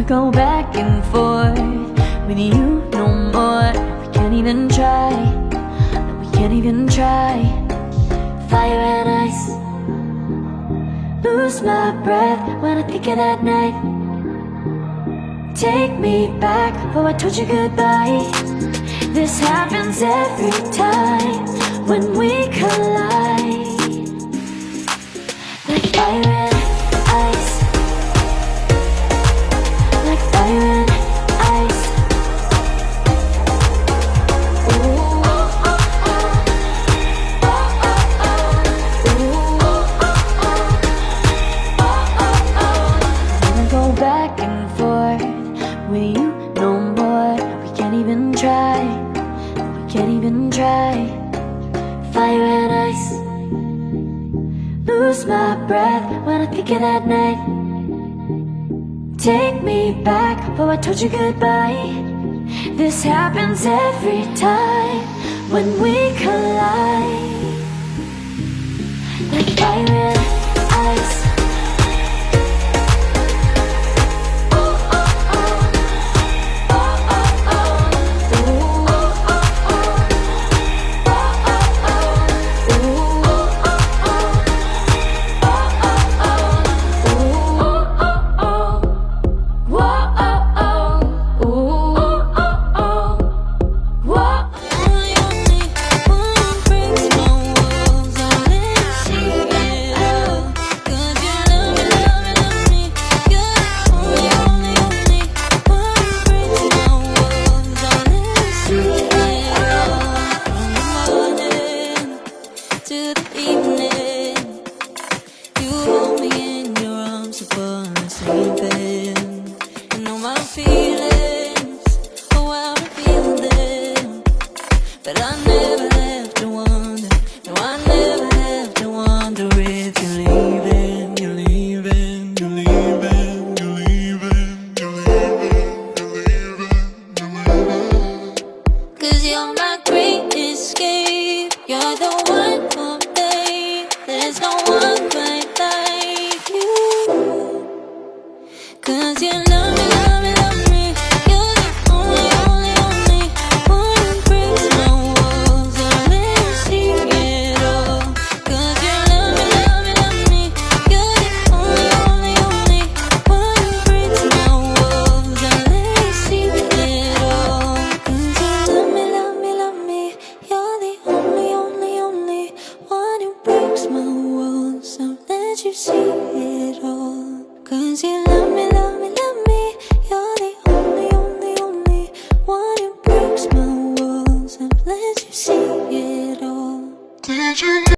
go back and forth with you no more. We can't even try, no, we can't even try. Fire and ice, lose my breath when I think of that night. Take me back, oh I told you goodbye. This happens every time when we collide. Like fire and ice, like fire and ice. Ooh. Wanna go back and forth with you no more. We can't even try, we can't even try. Fire and ice, lose my breath when I think of that night. Take me back, oh I told you goodbye. This happens every time when we collide. Like fire and